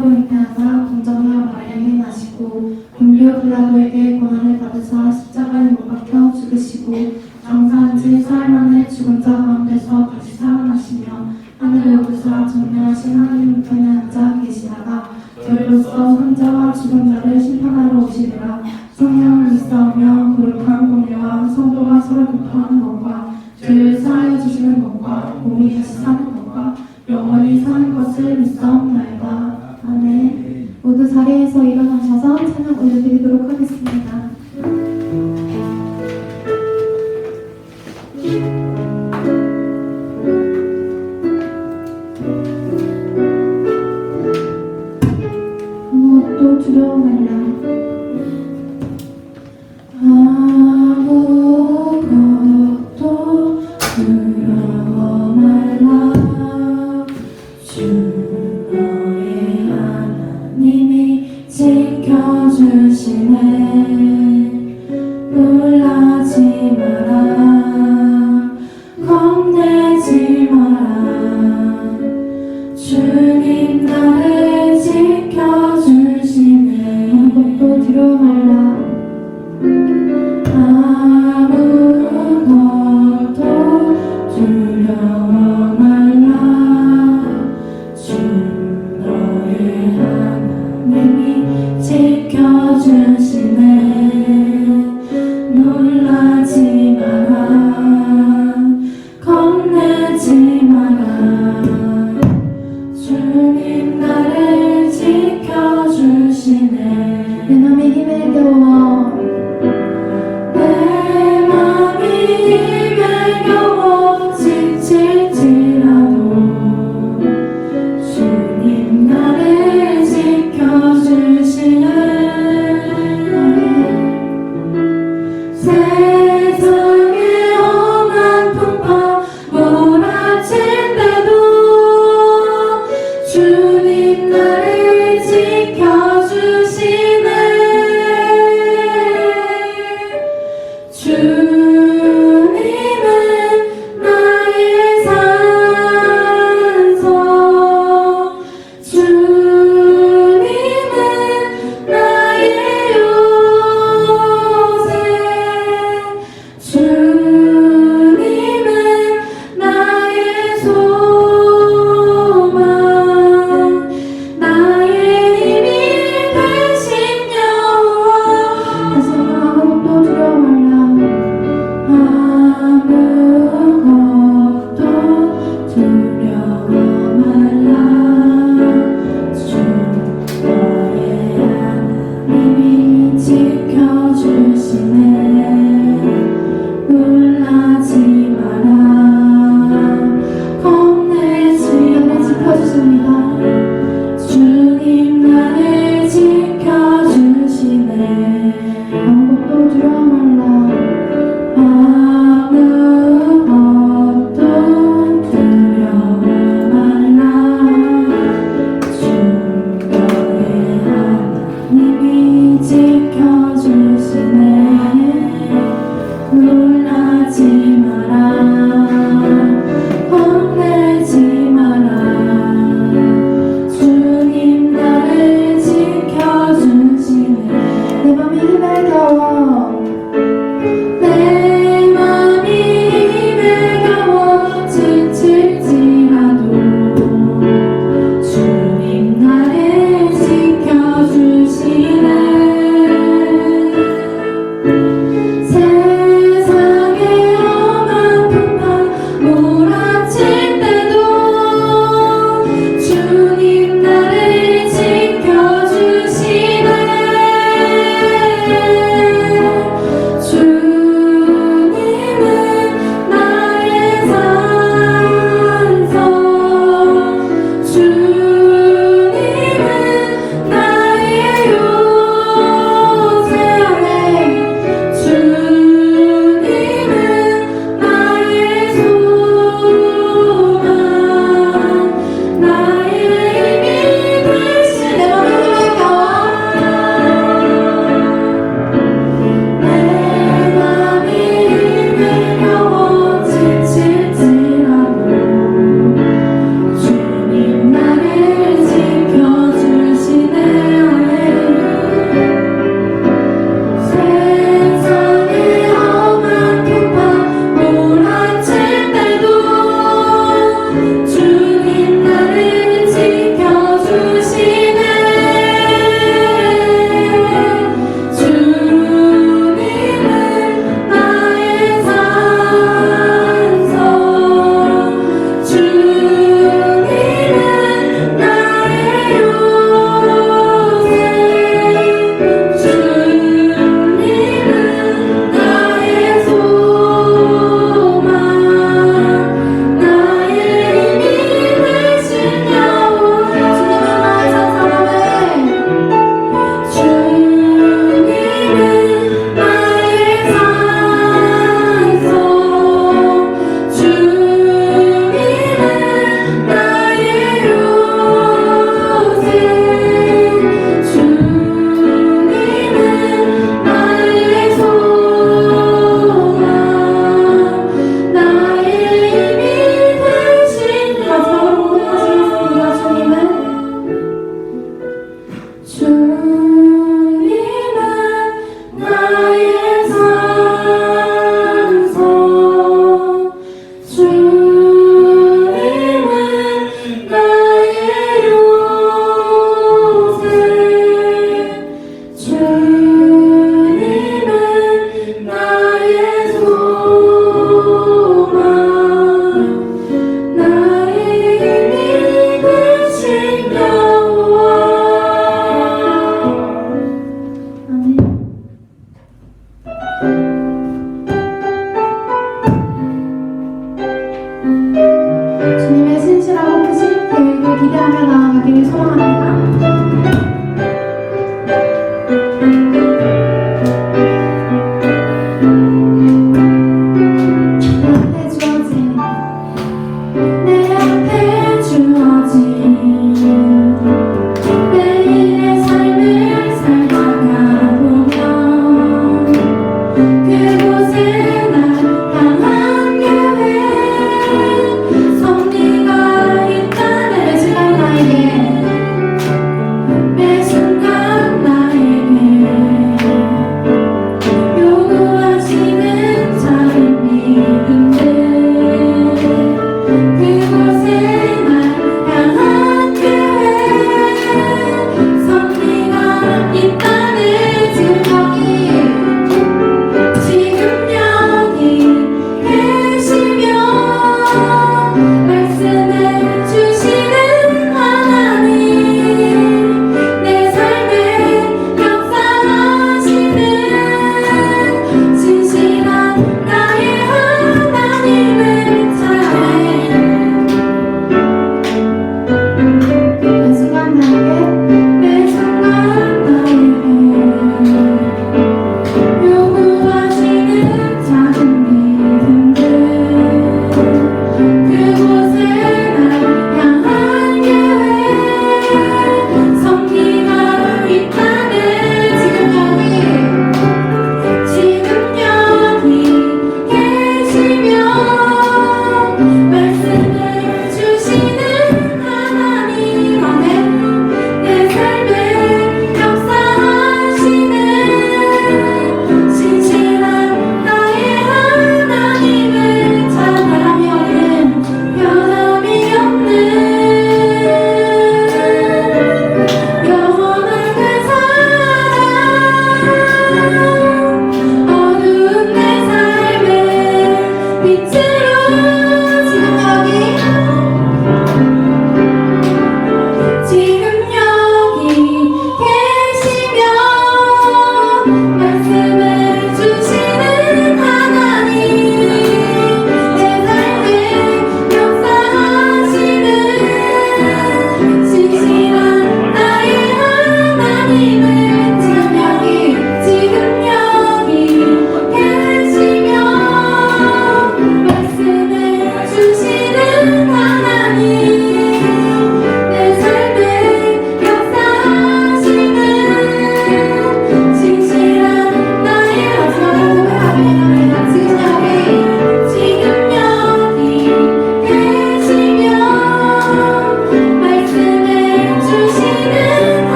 사랑으로 인하여서 동정하여 마리아에게 나시고 본디오 빌라도에게 고난을 받으사 십자가에 못 박혀 죽으시고 장사한 지 사흘 만에 죽은 자 가운데서 다시 살아나시며 하늘에 오르사 정령하신 하나님 우편에 앉아 계시다가 저희로서 환자와 죽은 자를 심판하러 오시리라. 성령을 믿사오며 거룩한 공예와 성도가 서로 교통하는 것과 죄를 사하여 주시는 것과 몸이 다시 사는 것과 영원히 사는 것을 믿사옵나이다. 아멘. 모두 자리에서 일어나셔서 찬양 올려드리도록 하겠습니다. 아무것도 두려워 말라. 아무것도 두려워 말라. 주 너의 하나님이 지켜주시네. 놀라지 마라. 겁내지 마라. 주님 나를 지켜주시네. 아무것도 두려워 말라. 아무것도 두려워 말라. 주 너의 하나님이 지켜주시네. 놀라지 마라. 겁내지 마라. 주님 나를 지켜주시네. 내 맘이 힘에 겨워 내 맘이 힘에 겨워 지칠지라도 주님 나를 지켜주시네. 세상의 험한 풍파 몰아친데도 주님 나를 지켜주시네. 주님은 나의 산소, 주님은 나의 요새, 주님은 나의 소망.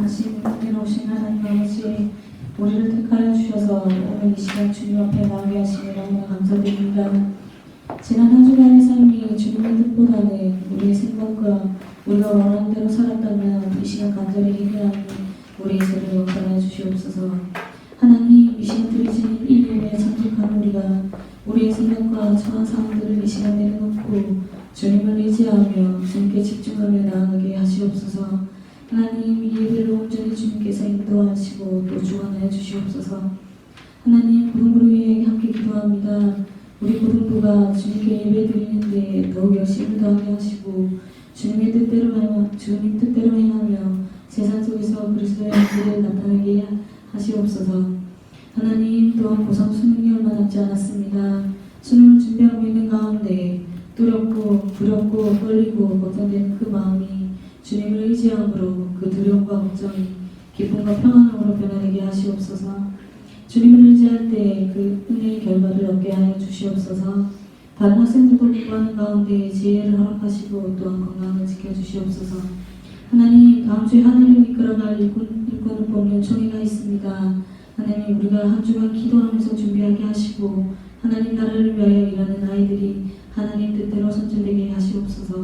전능하신 은혜로우신 하나님 아버지, 우리를 택하여 주셔서 오늘 이 시간 주님 앞에 나오게 하시니 너무나 감사드립니다. 지난 한 주간의 삶이 주님의 뜻보다는 우리의 생각과 우리가 원하는 대로 살았다면 이 시간 간절히 회개하니 우리의 죄를 용서하여 주시옵소서. 하나님, 이 시간 드리시는 이 예배에 참석한 우리가 우리의 생각과 처한 상황들을 이 시간 내려놓고 주님을 의지하며 주님께 집중하며 나아가게 하시옵소서. 하나님, 이 예배를 온전히 주님께서 인도하시고 또 주관하여 주시옵소서. 하나님, 고등부를 위해 함께 기도합니다. 우리 고등부가 주님께 예배 드리는데 더욱 열심히 더하게 하시고 주님 뜻대로 행하며 세상 속에서 그리스도의 행실을 나타내게 하시옵소서. 하나님, 또한 고3 수능이 얼마 남지 않았습니다. 수능을 준비하고 있는 가운데 두렵고 두렵고 떨리고 걱정되는 그 마음이 주님을 의지함으로 그 두려움과 걱정이 기쁨과 평안으로 변화되게 하시옵소서. 주님을 의지할 때 그 은혜의 결과를 얻게 하여 주시옵소서. 다른 학생들도 공부하는 가운데 지혜를 허락하시고 또한 건강을 지켜주시옵소서. 하나님, 다음 주에 하늘을 이끌어갈 일꾼을 뽑는 총회가 있습니다. 하나님, 우리가 한 주간 기도하면서 준비하게 하시고 하나님 나라를 위하여 일하는 아이들이 하나님 뜻대로 선출되게 하시옵소서.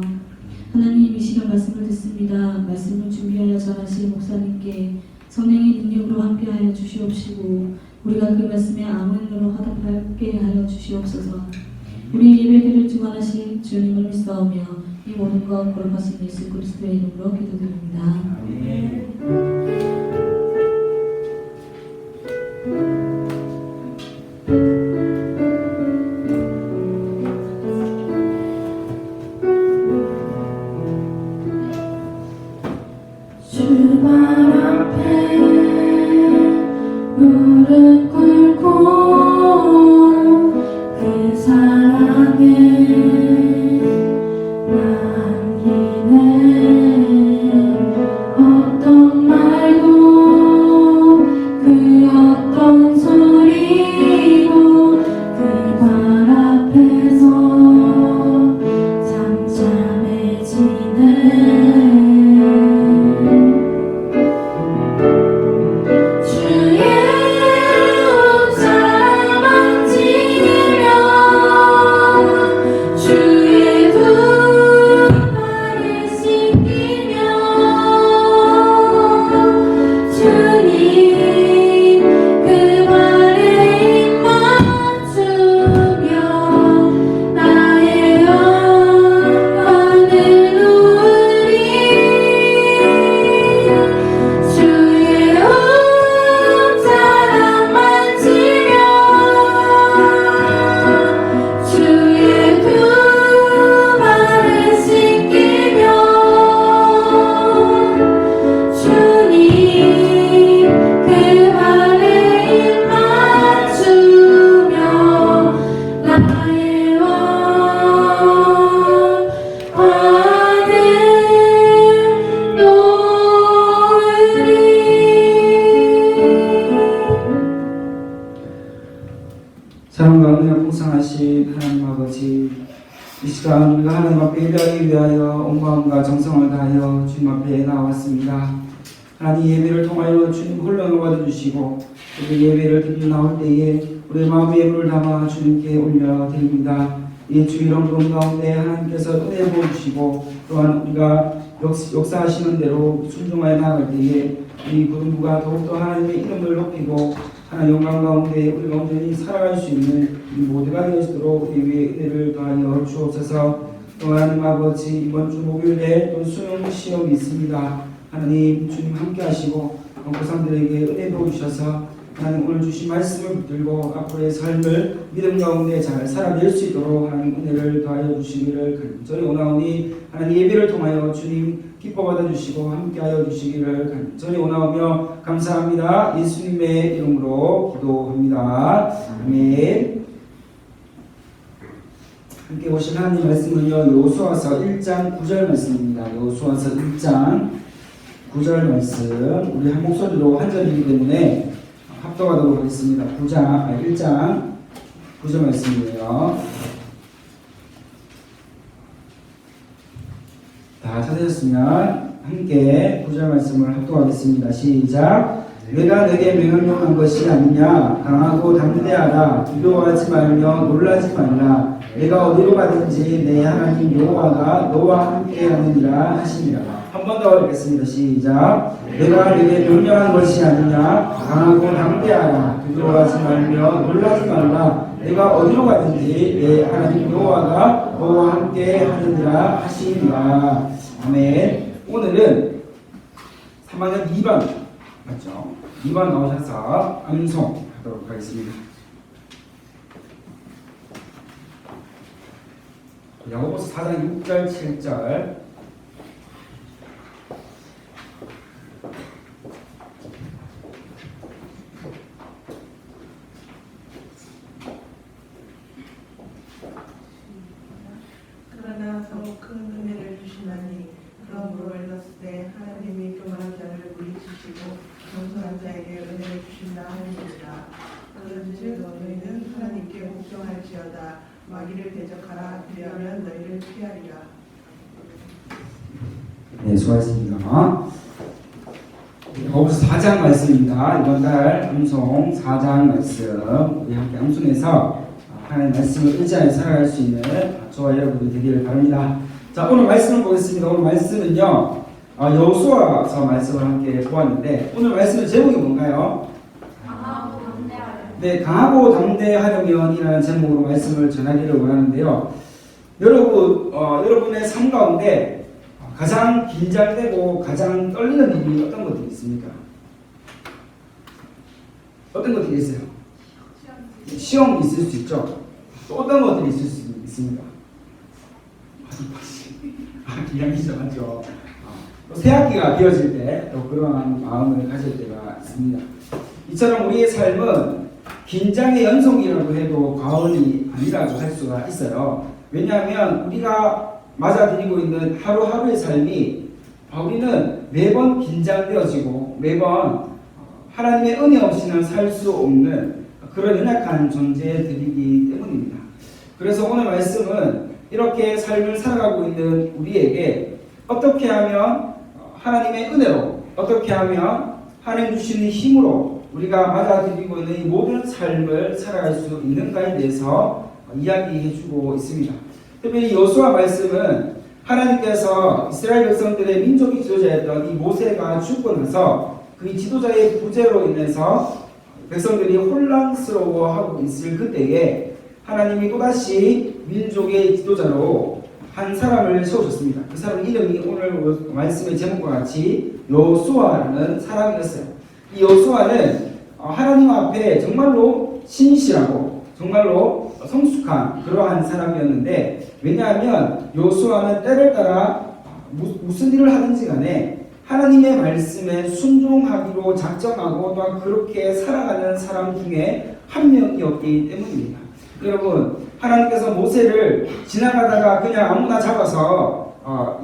하나님, 이 시간 말씀을 듣습니다. 말씀을 준비하여 전하실 목사님께 성령의 능력으로 함께하여 주시옵시고 우리가 그 말씀에 아멘으로 화답하게 하여 주시옵소서. 우리 예배들을 주관하신 주님을 믿사오며 이 모든 것 거룩하신 예수 그리스도의 이름으로 기도드립니다. 아멘. 주발 앞에 무릎 꿇고 그 사랑에 남기네. 어떤 말도 그 어떤 소리도 그 발 앞에서 잠잠해지네. 사랑과 은혜가 풍성하신 하나님 아버지, 이 시간 우리가 하나님 앞에 예배하기 위하여 온 마음과 정성을 다하여 주님 앞에 나왔습니다. 하나님, 예배를 통하여 주님 홀로 받아주시고 그 예배를 드리러 나올 때에 우리의 마음의 예물을 담아 주님께 올려드립니다. 이 주일원 가운데 하나님께서 은혜 부어주시고 또한 우리가 역사하시는 대로 순종하여 나아갈 때에 우리 구동부가 더욱더 하나님의 이름을 높이고 하나님 영광 가운데 우리가 온전히 살아갈 수 있는 우리 모두가 되어지도록 우리 위에 은혜를 더하여 주옵소서. 또 하나님 아버지, 이번 주 목요일에 또 수능 시험이 있습니다. 하나님, 주님 함께 하시고 고3들에게 은혜 부어주셔서 하나님 오늘 주신 말씀을 붙들고 앞으로의 삶을 믿음 가운데 잘 살아낼 수 있도록 하나님 은혜를 더하여 주시기를 간절히 원하오니 하나님 예배를 통하여 주님 기뻐 받아주시고 함께하여 주시기를 간절히 원하오며 감사합니다. 예수님의 이름으로 기도합니다. 아멘. 함께 보실 하나님 말씀은요, 여호수아서 1장 9절 말씀입니다. 여호수아서 1장 9절 말씀, 우리 한 목소리로 한 절이기 때문에 합독하도록 하겠습니다. 1장 9절 말씀이에요. 다 찾으셨으면 함께 9절 말씀을 합독하겠습니다. 시작. 내가 내게 명령한 것이 아니냐. 강하고 담대하라. 두려워하지 말며 놀라지 말라. 내가 어디로 가든지 내 하나님 여호와가 너와 함께 하느니라 하시니라. 한 번 더 읽겠습니다. 시작. 내가 내게 명령한 것이 아니냐. 강하고 담대하라. 두려워하지 말며 놀라지 말라. 내가 어디로 가든지 내 하나님 여호와가 너와 함께 하느니라 하시니라. 아멘. 오늘은 3학년 2반 맞죠? 2반 나오셔서 암송하도록 하겠습니다. 야고보서 4장 6절 7절. 그러나 더욱 큰 은혜를 주시나니 그러므로 읽었을 때 하나님이 교만한 자를 물리치시고 겸손한 자에게 은혜를 주신다 하느니라. 그런즉 너희는 하나님께 복종할지어다. 마귀를 대적하라. 그리하면 너희를 피하리라. 네, 수고하셨습니다. 야고보서 4장 말씀입니다. 이번 달 암송 4장 말씀 우리 함께 암송해서 하나님의 말씀을 의지하여 살아갈 수 있는 저와 여러분들 되기를 바랍니다. 자, 오늘 말씀을 보겠습니다. 오늘 말씀은요 여호수아서 말씀을 함께 보았는데 오늘 말씀의 제목이 뭔가요? 강하고 담대하라. 네, 강하고 담대하려면이라는 제목으로 말씀을 전하기를 원하는데요. 여러분의 삶 가운데 가장 긴장되고 가장 떨리는 일이 어떤 것들이 있습니까? 어떤 것들이 있어요? 시험이 있을 수 있죠. 또 어떤 것들이 있을 수 있습니까? 긴장이죠, 맞죠? 또 새학기가 되어질 때 또 그러한 마음을 가질 때가 있습니다. 이처럼 우리의 삶은 긴장의 연속이라고 해도 과언이 아니라고 할 수가 있어요. 왜냐하면 우리가 맞아들이고 있는 하루하루의 삶이 우리는 매번 긴장되어지고 매번 하나님의 은혜 없이는 살 수 없는 그런 연약한 존재들이기 때문입니다. 그래서 오늘 말씀은 이렇게 삶을 살아가고 있는 우리에게 어떻게 하면 하나님의 은혜로 어떻게 하면 하나님 주시는 힘으로 우리가 맞아들이고 있는 이 모든 삶을 살아갈 수 있는가에 대해서 이야기해주고 있습니다. 특별히 여호수아 말씀은 하나님께서 이스라엘 백성들의 민족의 지도자였던 이 모세가 죽고 나서 그 지도자의 부재로 인해서 백성들이 혼란스러워하고 있을 그때에 하나님이 또다시 민족의 지도자로 한 사람을 세우셨습니다. 그 사람 이름이 오늘 말씀의 제목과 같이 여호수아라는 사람이었어요. 이 여호수아는 하나님 앞에 정말로 신실하고 정말로 성숙한 그러한 사람이었는데 왜냐하면 여호수아는 때를 따라 무슨 일을 하든지 간에 하나님의 말씀에 순종하기로 작정하고 또한 그렇게 살아가는 사람 중에 한 명이었기 때문입니다. 여러분, 하나님께서 모세를 지나가다가 그냥 아무나 잡아서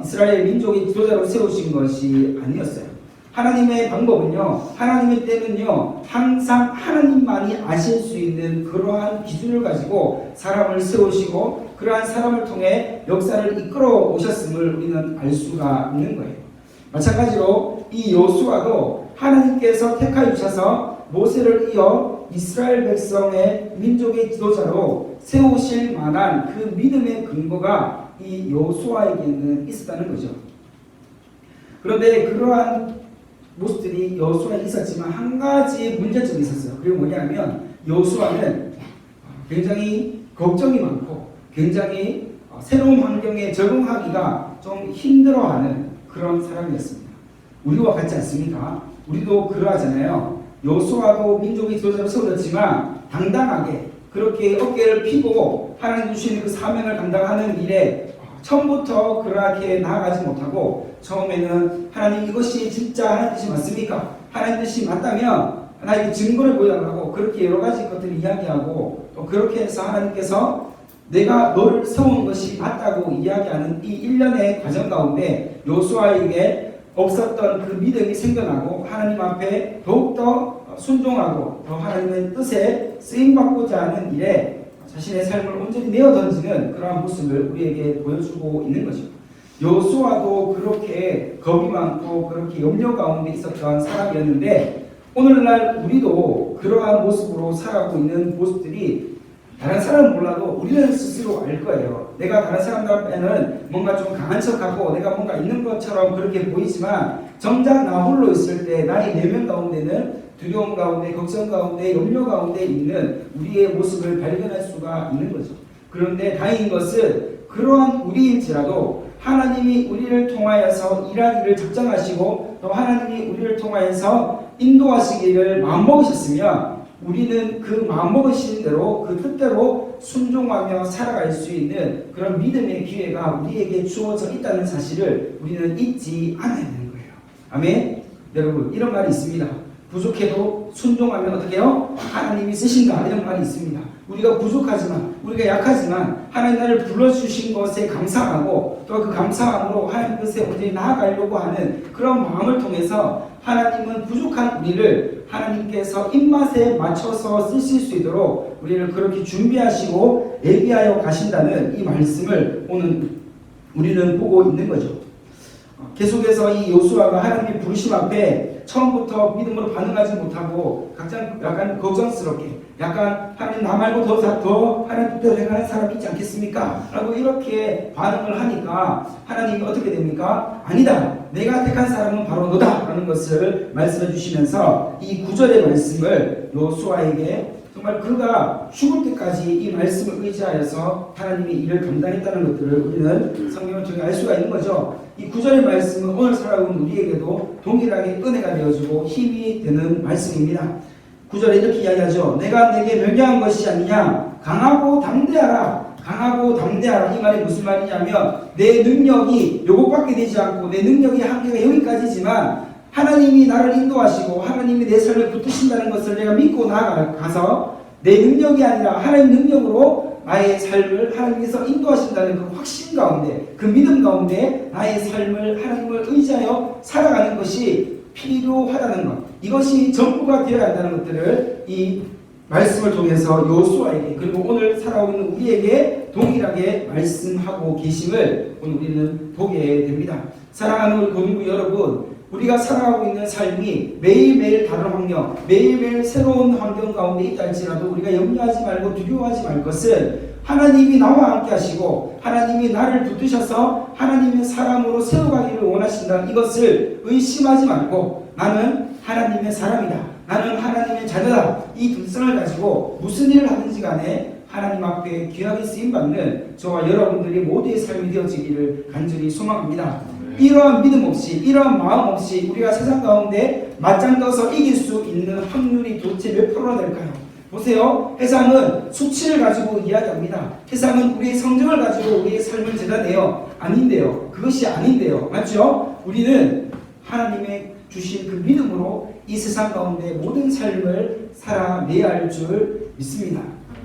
이스라엘 민족의 지도자로 세우신 것이 아니었어요. 하나님의 방법은요, 하나님의 때는요, 항상 하나님만이 아실 수 있는 그러한 기준을 가지고 사람을 세우시고 그러한 사람을 통해 역사를 이끌어 오셨음을 우리는 알 수가 있는 거예요. 마찬가지로 이 여호수아도 하나님께서 택하여 주셔서 모세를 이어 이스라엘 백성의 민족의 지도자로 세우실 만한 그 믿음의 근거가 이 여호수아에게는 있었다는 거죠. 그런데 그러한 모습들이 여호수아에 있었지만 한 가지 문제점이 있었어요. 그게 뭐냐면 여호수아는 굉장히 걱정이 많고 굉장히 새로운 환경에 적응하기가 좀 힘들어하는 그런 사람이었습니다. 우리와 같지 않습니까? 우리도 그러하잖아요. 여호수아도 민족의 지도자로 세워졌지만 당당하게 그렇게 어깨를 펴고 하나님 주시는 그 사명을 감당하는 일에 처음부터 그렇게 나아가지 못하고 처음에는 하나님 이것이 진짜 하나님 뜻이 맞습니까? 하나님 뜻이 맞다면 하나님께 증거를 보여달라고 그렇게 여러 가지 것들을 이야기하고 또 그렇게 해서 하나님께서 내가 너를 세운 것이 맞다고 이야기하는 이 일련의 과정 가운데 여호수아에게 없었던 그 믿음이 생겨나고 하나님 앞에 더욱더 순종하고 더 하나님의 뜻에 쓰임받고자 하는 일에 자신의 삶을 온전히 내어 던지는 그러한 모습을 우리에게 보여주고 있는 거죠. 여호수아도 그렇게 겁이 많고 그렇게 염려 가운데 있었던 사람이었는데 오늘날 우리도 그러한 모습으로 살아가고 있는 모습들이 다른 사람은 몰라도 우리는 스스로 알 거예요. 내가 다른 사람들 앞에는 뭔가 좀 강한 척하고 내가 뭔가 있는 것처럼 그렇게 보이지만 정작 나 홀로 있을 때 나의 내면 가운데는 두려움 가운데, 걱정 가운데, 염려 가운데 있는 우리의 모습을 발견할 수가 있는 거죠. 그런데 다행인 것은 그러한 우리일지라도 하나님이 우리를 통하여서 일하기를 작정하시고 또 하나님이 우리를 통하여서 인도하시기를 마음먹으셨으면 우리는 그 마음먹으신 대로 그 뜻대로 순종하며 살아갈 수 있는 그런 믿음의 기회가 우리에게 주어져 있다는 사실을 우리는 잊지 않아야 되는 거예요. 아멘. 여러분 이런 말이 있습니다. 부족해도 순종하면 어떻게 해요? 하나님이 쓰신다 이런 말이 있습니다. 우리가 부족하지만 우리가 약하지만 하나님 나를 불러주신 것에 감사하고 또 그 감사함으로 하나님 뜻에 온전히 나아가려고 하는 그런 마음을 통해서 하나님은 부족한 우리를 하나님께서 입맛에 맞춰서 쓰실 수 있도록 우리를 그렇게 준비하시고 예비하여 가신다는 이 말씀을 오늘 우리는 보고 있는 거죠. 계속해서 이 여호수아가 하나님의 부르심 앞에 처음부터 믿음으로 반응하지 못하고 각자 약간 걱정스럽게 약간 하나님 나 말고 더 하나님 뜻대로 행하는 사람이 있지 않겠습니까? 라고 이렇게 반응을 하니까 하나님이 어떻게 됩니까? 아니다. 내가 택한 사람은 바로 너다. 라는 것을 말씀해 주시면서 이 9절의 말씀을 여호수아에게 정말 그가 죽을 때까지 이 말씀을 의지하여서 하나님의 일을 감당했다는 것들을 우리는 성경을 통해 알 수가 있는 거죠. 이 9절의 말씀은 오늘 살아온 우리에게도 동일하게 은혜가 되어주고 힘이 되는 말씀입니다. 9절에 이렇게 이야기하죠. 내가 내게 명령한 것이 아니냐. 강하고 담대하라. 강하고 담대하라. 이 말이 무슨 말이냐면 내 능력이 요것밖에 되지 않고 내 능력의 한계가 여기까지지만 하나님이 나를 인도하시고 하나님이 내 삶을 붙드신다는 것을 내가 믿고 나아가서 내 능력이 아니라 하나님 능력으로 나의 삶을 하나님께서 인도하신다는 그 확신 가운데 그 믿음 가운데 나의 삶을 하나님을 의지하여 살아가는 것이 필요하다는 것, 이것이 전부가 되어야 한다는 것들을 이 말씀을 통해서 여호수아에게 그리고 오늘 살아오고 있는 우리에게 동일하게 말씀하고 계심을 오늘 우리는 보게 됩니다. 사랑하는 우리 고등부 여러분, 우리가 살아가고 있는 삶이 매일매일 다른 환경, 매일매일 새로운 환경 가운데 있다 할지라도 우리가 염려하지 말고 두려워하지 말 것은 하나님이 나와 함께 하시고 하나님이 나를 붙드셔서 하나님의 사람으로 세워가기를 원하신다. 이것을 의심하지 말고 나는 하나님의 사람이다. 나는 하나님의 자녀다. 이 둘성을 가지고 무슨 일을 하든지 간에 하나님 앞에 귀하게 쓰임받는 저와 여러분들이 모두의 삶이 되어지기를 간절히 소망합니다. 이러한 믿음 없이 이러한 마음 없이 우리가 세상 가운데 맞짱 떠서 이길 수 있는 확률이 도대체 몇 프로나 될까요? 보세요. 세상은 수치를 가지고 이야기합니다. 세상은 우리의 성적을 가지고 우리의 삶을 재단해요. 아닌데요. 그것이 아닌데요. 맞죠? 우리는 하나님의 주신 그 믿음으로 이 세상 가운데 모든 삶을 살아내야 할 줄 믿습니다.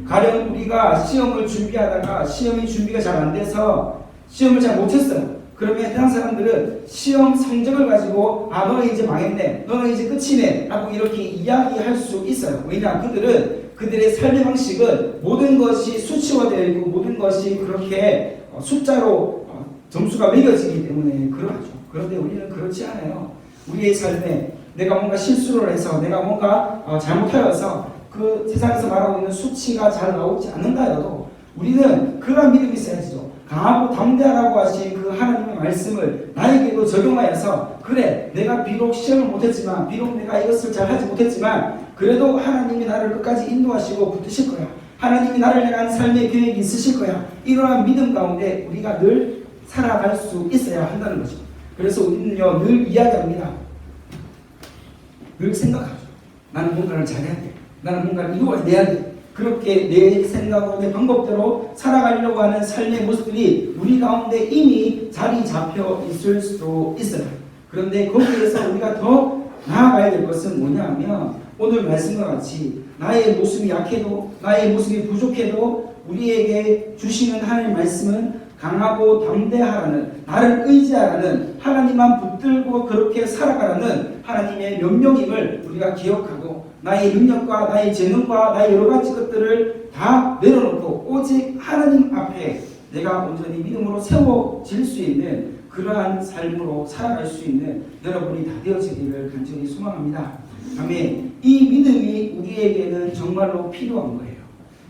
가령 우리가 시험을 준비하다가 시험이 준비가 잘 안 돼서 시험을 잘 못했어요. 그러면 해당 사람들은 시험 성적을 가지고 너는 이제 망했네, 너는 이제 끝이네 라고 이렇게 이야기할 수 있어요. 왜냐? 그들은 그들의 삶의 방식은 모든 것이 수치화되어 있고 모든 것이 그렇게 숫자로 점수가 매겨지기 때문에 그러하죠. 그런데 우리는 그렇지 않아요. 우리의 삶에 내가 뭔가 실수를 해서 내가 뭔가 잘못하여서 그 세상에서 말하고 있는 수치가 잘 나오지 않는다 해도 우리는 그런 믿음이 있어야죠. 강하고 담대하라고 하신 그 하나님의 말씀을 나에게도 적용하여서 그래, 내가 비록 시험을 못했지만 비록 내가 이것을 잘 하지 못했지만 그래도 하나님이 나를 끝까지 인도하시고 붙드실 거야. 하나님이 나를 향한 삶의 계획이 있으실 거야. 이러한 믿음 가운데 우리가 늘 살아갈 수 있어야 한다는 거죠. 그래서 우리는요 늘 이야기합니다. 늘 생각하죠. 나는 뭔가를 잘해야 돼. 나는 뭔가를 이루어내야 돼. 그렇게 내 생각으로 내 방법대로 살아가려고 하는 삶의 모습들이 우리 가운데 이미 자리 잡혀 있을 수도 있어요. 그런데 거기에서 우리가 더 나아가야 될 것은 뭐냐면 오늘 말씀과 같이 나의 모습이 약해도 나의 모습이 부족해도 우리에게 주시는 하나님의 말씀은 강하고 담대하라는, 나를 의지하라는, 하나님만 붙들고 그렇게 살아가라는 하나님의 명령임을 우리가 기억하고 나의 능력과 나의 재능과 나의 여러 가지 것들을 다 내려놓고 오직 하나님 앞에 내가 온전히 믿음으로 세워질 수 있는 그러한 삶으로 살아갈 수 있는 여러분이 다 되어지기를 간절히 소망합니다. 아멘. 이 믿음이 우리에게는 정말로 필요한 거예요.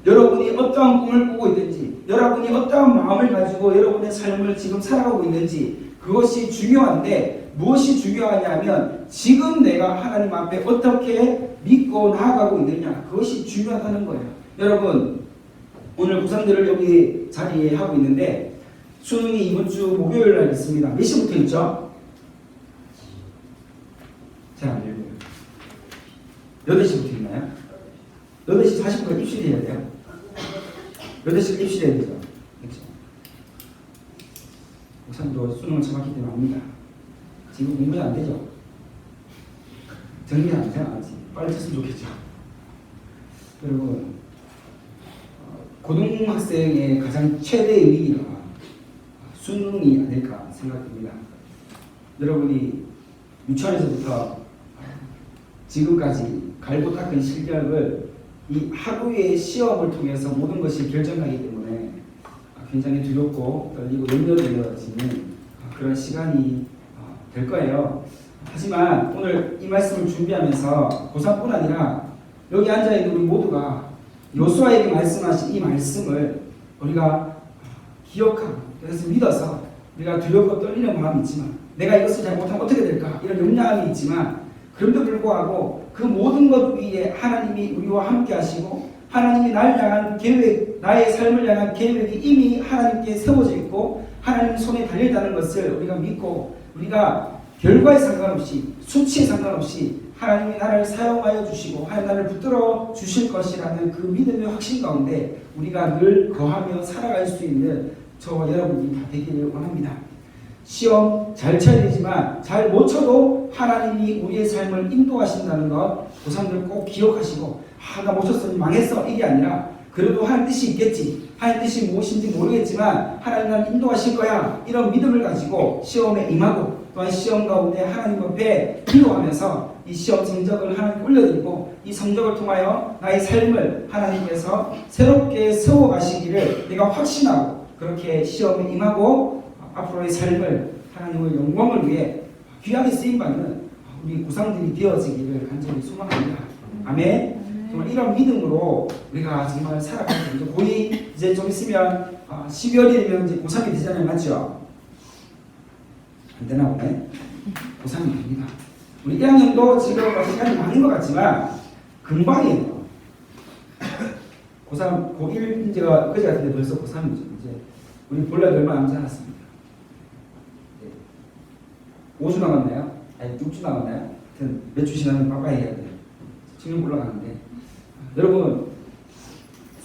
여러분이 어떠한 꿈을 꾸고 있든지, 여러분이 어떠한 마음을 가지고 여러분의 삶을 지금 살아가고 있는지, 그것이 중요한데, 무엇이 중요하냐면 지금 내가 하나님 앞에 어떻게 믿고 나아가고 있느냐, 그것이 중요하다는 거예요. 여러분, 오늘 구상들을 여기 자리에 하고 있는데 수능이 이번 주 목요일 날 있습니다. 몇 시부터 있죠? 잘 안 읽어요. 8시부터 있나요? 8시 40분에 입실해야 돼요. 8시에 입실해야 되죠. 그렇죠? 목사님도 수능을 정확히 때문에 압니다. 지금 공부 안 되죠? 정리 안 되잖아. 빨리 쳤으면 좋겠죠. 여러분, 고등학생의 가장 최대의 위기가 수능이 아닐까 생각됩니다. 여러분이 유치원에서부터 지금까지 갈고 닦은 실력을 이 하루의 시험을 통해서 모든 것이 결정하기 때문에 굉장히 두렵고 떨리고 염려되어지는 그런 시간이 될 거예요. 하지만 오늘 이 말씀을 준비하면서 고3뿐 아니라 여기 앉아있는 우리 모두가 요수아에게 말씀하신 이 말씀을 우리가 기억하고, 그래서 믿어서 우리가 두렵고 떨리는 마음이 있지만, 내가 이것을 잘못하면 어떻게 될까 이런 염려함이 있지만, 그럼에도 불구하고 그 모든 것 위에 하나님이 우리와 함께 하시고 하나님이 나를 향한 계획, 나의 삶을 향한 계획이 이미 하나님께 세워져 있고 하나님 손에 달려있다는 것을 우리가 믿고, 우리가 결과에 상관없이, 수치에 상관없이 하나님이 나를 사용하여 주시고 하나님 나를 붙들어 주실 것이라는 그 믿음의 확신 가운데 우리가 늘 거하며 살아갈 수 있는 저와 여러분이 다 되기를 원합니다. 시험 잘 쳐야 되지만 잘 못 쳐도 하나님이 우리의 삶을 인도하신다는 것 고3들 꼭 기억하시고, 나 못 쳤으니 망했어 이게 아니라 그래도 하나님 뜻이 있겠지, 하나님 뜻이 무엇인지 모르겠지만 하나님 나를 인도하실 거야, 이런 믿음을 가지고 시험에 임하고, 또한 시험 가운데 하나님 앞에 기도하면서 이 시험 성적을 하나님 올려드리고 이 성적을 통하여 나의 삶을 하나님께서 새롭게 세워가시기를 내가 확신하고 그렇게 시험에 임하고 앞으로의 삶을 하나님의 영광을 위해 귀하게 쓰임받는 우리 구상들이 되어지기를 간절히 소망합니다. 아멘. 정말 이런 믿음으로 우리가 정말 살아가는 거죠. 거의 이제 좀 있으면 12월이면 이제 고3이 되잖아요. 맞죠? 안 되나 보네. 고3이 됩니다. 우리 1학년도 지금 시간이 많은 것 같지만 금방이에요. 고3, 고1 이제가 그제 같은데 벌써 고3이죠. 이제 우리 볼날이 얼마 남지 않았습니다. 5주 남았나요? 아니 6주 남았나요? 하여튼 몇 주 지나면 빠빠이 해야 돼요. 지금 올라가는데 여러분,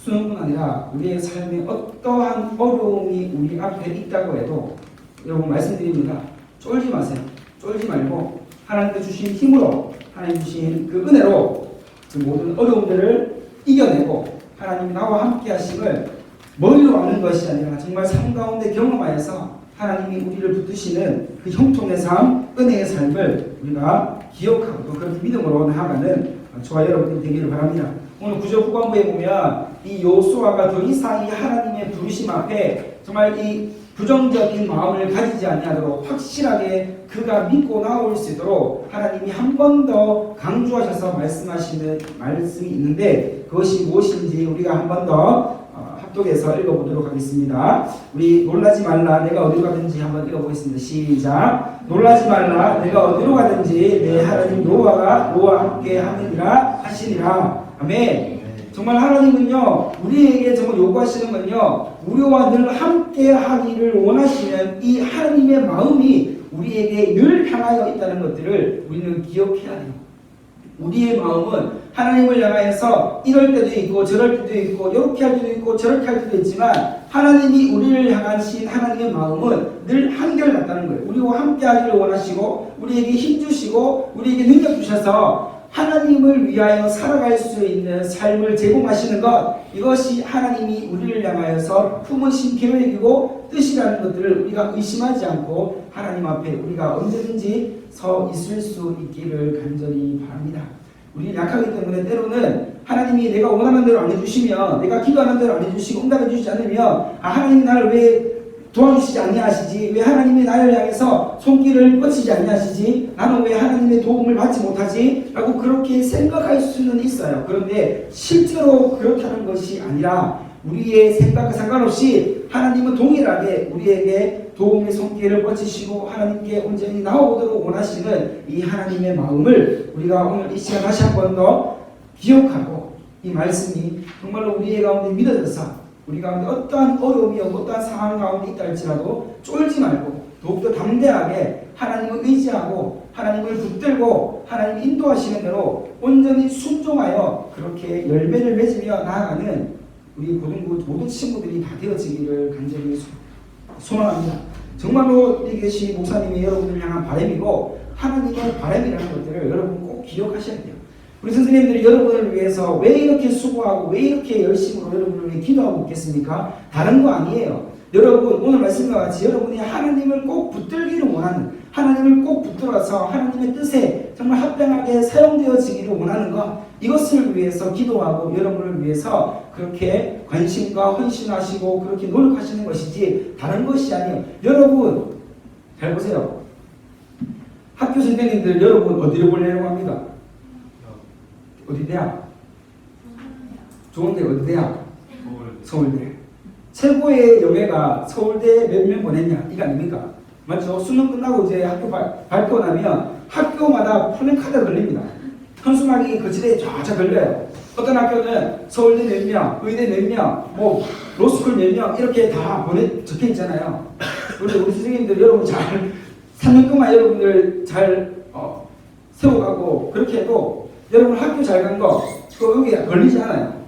수능뿐 아니라 우리의 삶에 어떠한 어려움이 우리 앞에 있다고 해도 여러분 말씀드립니다. 쫄지 마세요. 쫄지 말고 하나님께 주신 힘으로, 하나님 주신 그 은혜로 그 모든 어려움들을 이겨내고 하나님이 나와 함께 하심을 머리로 아는 것이 아니라 정말 삶 가운데 경험하여서 하나님이 우리를 붙드시는 그 형통의 삶, 은혜의 삶을 우리가 기억하고 또 그렇게 믿음으로 나아가는 저와 여러분들이 되기를 바랍니다. 오늘 9절 후반부에 보면 이 요수아가 더 이상 이 하나님의 부르심 앞에 정말 이 부정적인 마음을 가지지 아니하도록 확실하게 그가 믿고 나올 수 있도록 하나님이 한 번 더 강조하셔서 말씀하시는 말씀이 있는데, 그것이 무엇인지 우리가 한 번 더 합독해서 읽어보도록 하겠습니다. 우리 놀라지 말라 내가 어디로 가든지 한번 읽어보겠습니다. 시작. 놀라지 말라 내가 어디로 가든지 내 하나님 여호와가 너와 함께 하느니라 하시니라. 아멘. 정말 하나님은요 우리에게 정말 요구하시는 건요 우리와 늘 함께 하기를 원하시는 이 하나님의 마음이 우리에게 늘 향하여 있다는 것들을 우리는 기억해야 돼요. 우리의 마음은 하나님을 향하여서 이럴 때도 있고 저럴 때도 있고 이렇게 할 때도 있고 저렇게 할 때도 있지만 하나님이 우리를 향하신 하나님의 마음은 늘 한결같다는 거예요. 우리와 함께 하기를 원하시고 우리에게 힘 주시고 우리에게 능력 주셔서 하나님을 위하여 살아갈 수 있는 삶을 제공하시는 것, 이것이 하나님이 우리를 향하여서 품으신 계획이고 뜻이라는 것들을 우리가 의심하지 않고 하나님 앞에 우리가 언제든지 서 있을 수 있기를 간절히 바랍니다. 우리 약하기 때문에 때로는 하나님이 내가 원하는 대로 안 해주시면, 내가 기도하는 대로 안 해주시고 응답해 주시지 않으면 하나님이 나를 왜 도와주시지 아니하시지? 왜 하나님이 나를 향해서 손길을 뻗치지 아니하시지? 나는 왜 하나님의 도움을 받지 못하지? 라고 그렇게 생각할 수는 있어요. 그런데 실제로 그렇다는 것이 아니라 우리의 생각과 상관없이 하나님은 동일하게 우리에게 도움의 손길을 뻗치시고 하나님께 온전히 나오도록 원하시는 이 하나님의 마음을 우리가 오늘 이 시간 다시 한 번 더 기억하고 이 말씀이 정말로 우리의 가운데 믿어져서 우리 가운데 어떠한 어려움이 오고 어떠한 상황 가운데 있다 할지라도 쫄지 말고 더욱더 담대하게 하나님을 의지하고 하나님을 붙들고 하나님 인도하시는 대로 온전히 순종하여 그렇게 열매를 맺으며 나아가는 우리 고등부 모든 친구들이 다 되어지기를 간절히 소망합니다. 정말로 이것이 목사님이 여러분을 향한 바람이고 하나님의 바람이라는 것들을 여러분 꼭 기억하셔야 돼요. 우리 선생님들이 여러분을 위해서 왜 이렇게 수고하고 왜 이렇게 열심으로 여러분을 위해 기도하고 있겠습니까? 다른 거 아니에요. 여러분 오늘 말씀과 같이 여러분이 하나님을 꼭 붙들기를 원하는, 하나님을 꼭 붙들어서 하나님의 뜻에 정말 합당하게 사용되어지기를 원하는 것, 이것을 위해서 기도하고 여러분을 위해서 그렇게 관심과 헌신하시고 그렇게 노력하시는 것이지 다른 것이 아니에요. 여러분 잘 보세요. 학교 선생님들 여러분 어디로 보내려고 합니까? 어디 대학? 좋은데 어디 대학? 서울대. 최고의 영예가 서울대에 몇 명 보냈냐? 이거 아닙니까? 맞죠? 수능 끝나고 이제 학교 발표 나면 학교마다 플랜카드가 걸립니다. 현수막이 거치대에 쫙쫙 걸려요. 어떤 학교는 서울대 몇 명, 의대 몇 명, 뭐 로스쿨 몇 명 이렇게 다 적혀 있잖아요. 우리 선생님들 여러분 잘 3년 동안 여러분들 잘 세워가고 그렇게 해도 여러분 학교 잘 간 거 여기 걸리지 않아요.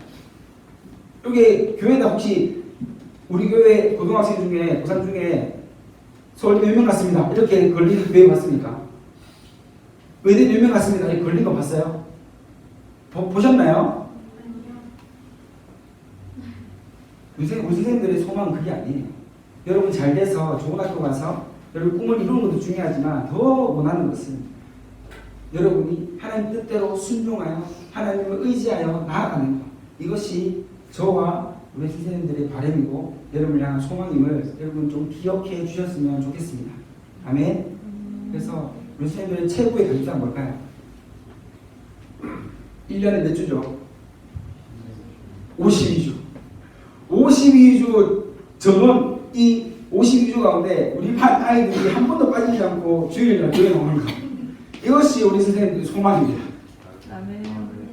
여기 교회다 혹시 우리 교회 고등학생 중에 고삼 중에 서울대 몇 명 갔습니다. 이렇게 걸리는 교회 봤습니까? 의대 몇 명 갔습니다. 이렇게 걸린 거 봤어요? 보셨나요? 우리 선생님들의 소망은 그게 아니에요. 여러분 잘 돼서 좋은 학교 가서 여러분 꿈을 이루는 것도 중요하지만 더 원하는 것은 여러분이 하나님 뜻대로 순종하여 하나님을 의지하여 나아가는 것, 이것이 저와 우리 선생님들의 바람이고 여러분을 향한 소망임을 여러분 좀 기억해 주셨으면 좋겠습니다. 아멘. 그래서 우리 선생님들의 최고의 결단은 뭘까요? 1년에 몇 주죠? 52주. 52주 전원 이 52주 가운데 우리 반 아이들이 한 번도 빠지지 않고 주일날 교회 나오는 것. 이것이 우리 선생님들의 소망입니다.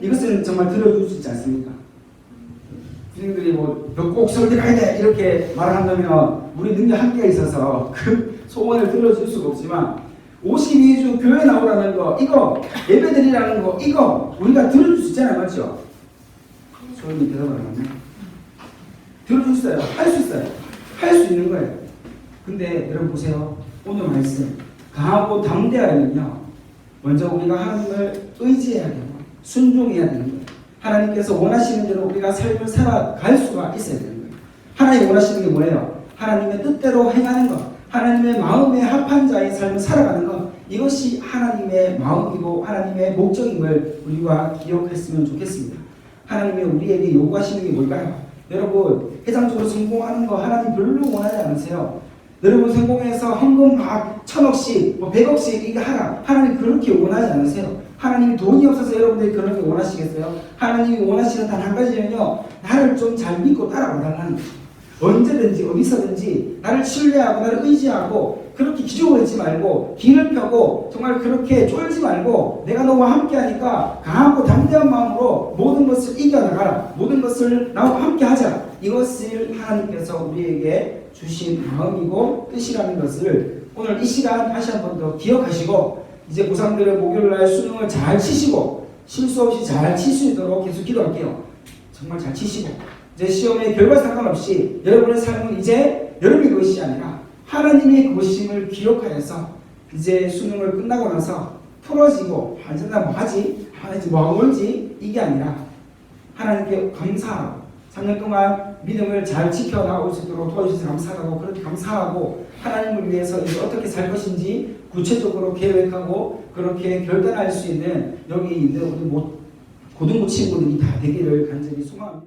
이것은 정말 들어줄 수 있지 않습니까? 선생님들이 꼭 서울대 가야 돼 이렇게 말을 한다면 우리 능력 한계가 있어서 그 소원을 들어줄 수가 없지만 52주 교회 나오라는 거, 이거 예배 드리라는 거, 이거 우리가 들어줄 수 있잖아요. 맞죠? 소원이 대답을 안 하네. 들어줄 수 있어요. 할 수 있어요. 할 수 있는 거예요. 근데 여러분 보세요. 오늘 말씀 강하고 담대하면요, 먼저 우리가 하나님을 의지해야 되고 순종해야 되는 거예요. 하나님께서 원하시는 대로 우리가 삶을 살아갈 수가 있어야 되는 거예요. 하나님 원하시는 게 뭐예요? 하나님의 뜻대로 행하는 것, 하나님의 마음에 합한 자의 삶을 살아가는 것, 이것이 하나님의 마음이고 하나님의 목적임을 우리가 기억했으면 좋겠습니다. 하나님이 우리에게 요구하시는 게 뭘까요? 여러분 회장적으로 성공하는 거 하나님 별로 원하지 않으세요. 여러분 성공해서 헌금 막 1000억씩 뭐 100억씩 이게 하라, 하나님 그렇게 원하지 않으세요. 하나님이 돈이 없어서 여러분들이 그렇게 원하시겠어요? 하나님이 원하시는 단 한 가지는요, 나를 좀 잘 믿고 따라와달라는 거예요. 언제든지 어디서든지 나를 신뢰하고 나를 의지하고 그렇게 기죽어있지 말고 길을 펴고 정말 그렇게 쫄지 말고 내가 너와 함께하니까 강하고 담대한 마음으로 모든 것을 이겨나가라, 모든 것을 나와 함께하자, 이것을 하나님께서 우리에게 주신 마음이고 뜻이라는 것을 오늘 이 시간 다시 한 번 더 기억하시고 이제 고3들은 목요일날 수능을 잘 치시고 실수 없이 잘 칠 수 있도록 계속 기도할게요. 정말 잘 치시고 이제 시험의 결과 상관없이 여러분의 삶은 이제 여러분의 것이 아니라 하나님의 것임을 기억하여서 이제 수능을 끝나고 나서 풀어지고 이제 나 뭐 하지? 이제 뭐 하고 놀지? 이게 아니라 하나님께 감사하고 3년 동안 믿음을 잘 지켜나올 수 있도록 도와주셔서 감사하고 그렇게 감사하고 하나님을 위해서 이제 어떻게 살 것인지 구체적으로 계획하고 그렇게 결단할 수 있는 여기 있는 우리 고등부 친구들이 다 되기를 간절히 소망합니다.